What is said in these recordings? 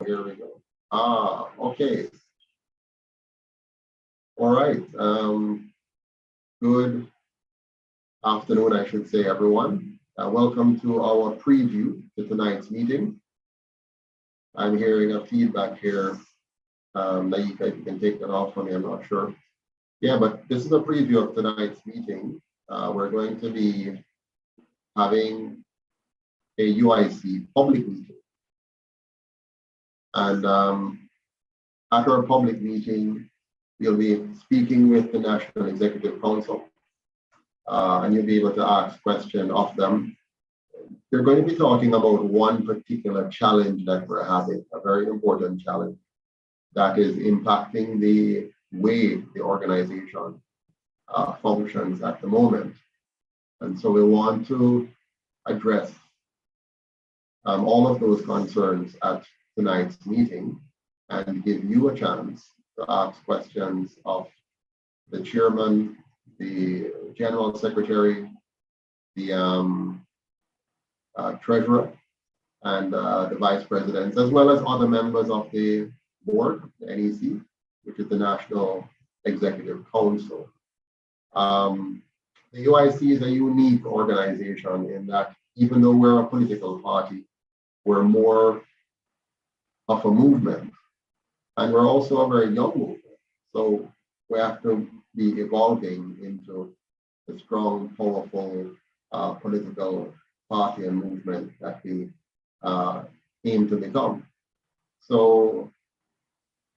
Here we go. Okay. All right. Good afternoon, I should say, everyone. Welcome to our preview to tonight's meeting. I'm hearing a feedback here. Nyieka, if you can take that off for me, I'm not sure. Yeah, but this is a preview of tonight's meeting. We're going to be having a UIC public meeting. And at our public meeting, we'll be speaking with the National Executive Council, and you'll be able to ask questions of them. They're going to be talking about one particular challenge that we're having, a very important challenge that is impacting the way the organization functions at the moment. And so we want to address all of those concerns at tonight's meeting and give you a chance to ask questions of the chairman, the general secretary, the treasurer, and the vice presidents, as well as other members of the board, the NEC, which is the National Executive Council. The UIC is a unique organization in that even though we're a political party, we're more of a movement, and we're also a very young movement. So we have to be evolving into a strong, powerful political party and movement that we aim to become. So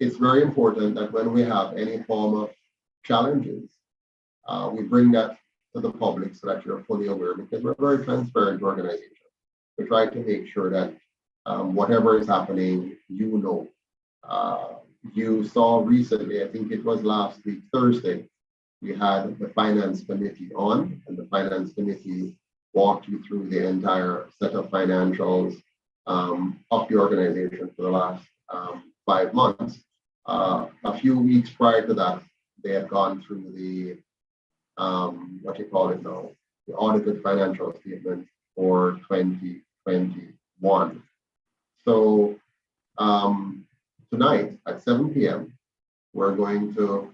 it's very important that when we have any form of challenges, we bring that to the public so that you're fully aware, because we're a very transparent organization. We try to make sure that whatever is happening, you know. You saw recently, I think it was last week, Thursday, we had the Finance Committee on, and the Finance Committee walked you through the entire set of financials of the organization for the last 5 months. A few weeks prior to that, they had gone through the, what you call it now, the audited financial statement for 2021. So tonight at 7 p.m., we're going to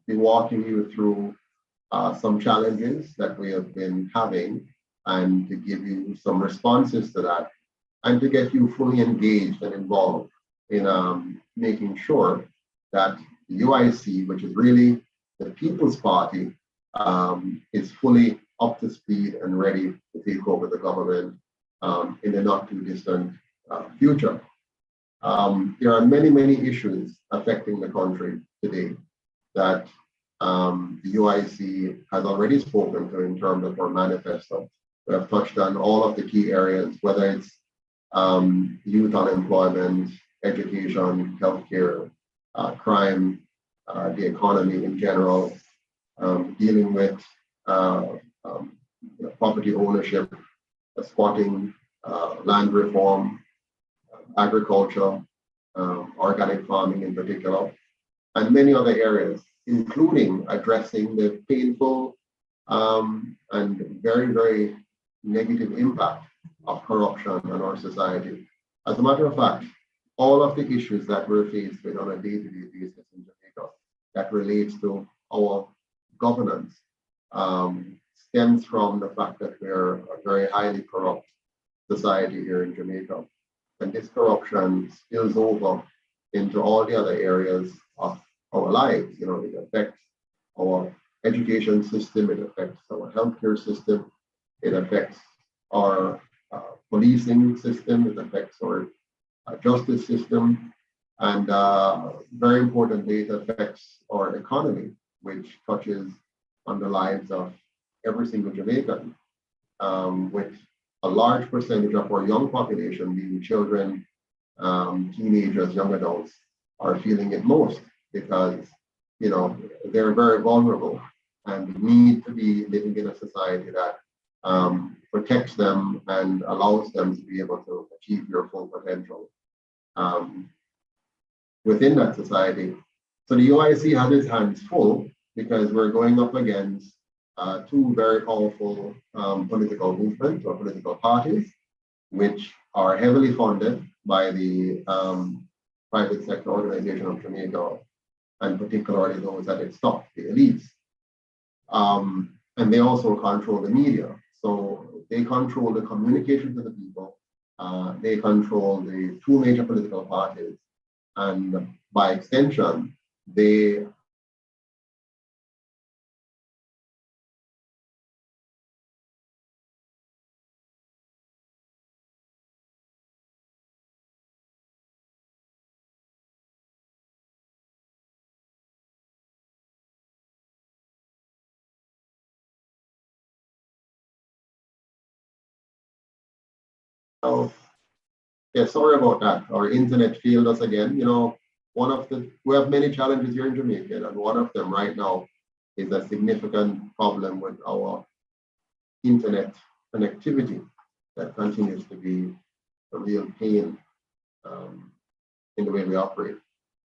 be walking you through some challenges that we have been having and to give you some responses to that and to get you fully engaged and involved in making sure that the UIC, which is really the People's Party, is fully up to speed and ready to take over the government in the not too distant future. There are many, many issues affecting the country today that the UIC has already spoken to in terms of our manifesto. We have touched on all of the key areas, whether it's youth unemployment, education, healthcare, crime, the economy in general, dealing with property ownership, squatting, land reform, agriculture, organic farming in particular, and many other areas, including addressing the painful and very, very negative impact of corruption on our society. As a matter of fact, all of the issues that we're faced with on a day-to-day basis in Jamaica that relates to our governance stems from the fact that we're a very highly corrupt society here in Jamaica. And this corruption spills over into all the other areas of our lives. You know, it affects our education system, it affects our healthcare system, it affects our policing system, it affects our justice system, and very importantly, it affects our economy, which touches on the lives of every single Jamaican, with a large percentage of our young population, being children, teenagers, young adults, are feeling it most because, you know, they're very vulnerable and need to be living in a society that protects them and allows them to be able to achieve their full potential within that society. So the UIC has its hands full because we're going up against two very powerful political movements or political parties, which are heavily funded by the private sector organization of Jamaica, and particularly those at its top, the elites. And they also control the media. So they control the communication to the people. They control the two major political parties. And by extension, they Oh, yeah, sorry about that. Our internet failed us again. We have many challenges here in Jamaica, and one of them right now is a significant problem with our internet connectivity that continues to be a real pain in the way we operate.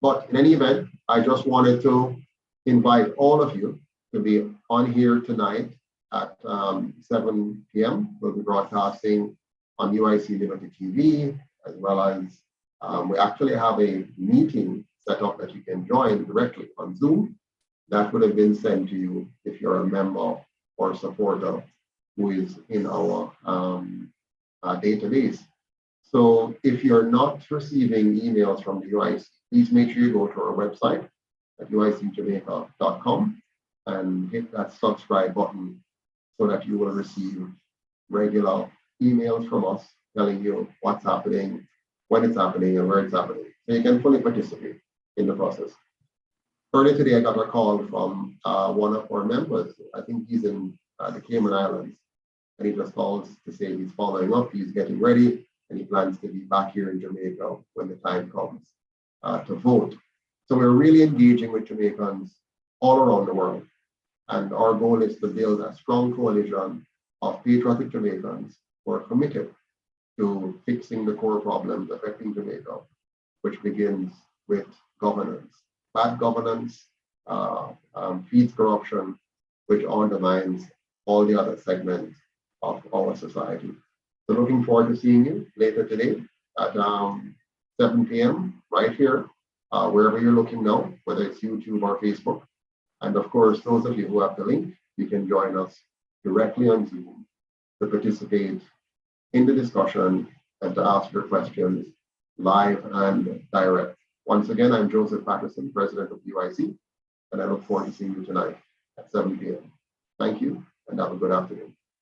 But in any event, I just wanted to invite all of you to be on here tonight at 7 p.m. We'll be broadcasting on UIC Liberty TV, as well as we actually have a meeting set up that you can join directly on Zoom. That would have been sent to you if you're a member or supporter who is in our database. So if you're not receiving emails from the UIC, please make sure you go to our website at uicjamaica.com and hit that subscribe button so that you will receive regular emails from us telling you what's happening, when it's happening, and where it's happening. So you can fully participate in the process. Earlier today, I got a call from one of our members. I think he's in the Cayman Islands, and he just calls to say he's following up, he's getting ready, and he plans to be back here in Jamaica when the time comes to vote. So we're really engaging with Jamaicans all around the world. And our goal is to build a strong coalition of patriotic Jamaicans who are committed to fixing the core problems affecting Jamaica, which begins with governance. Bad governance feeds corruption, which undermines all the other segments of our society. So looking forward to seeing you later today at 7 p.m. right here, wherever you're looking now, whether it's YouTube or Facebook. And of course, those of you who have the link, you can join us directly on Zoom to participate in the discussion and to ask your questions live and direct. Once again, I'm Joseph Patterson, President of UIC, and I look forward to seeing you tonight at 7 p.m. Thank you, and have a good afternoon.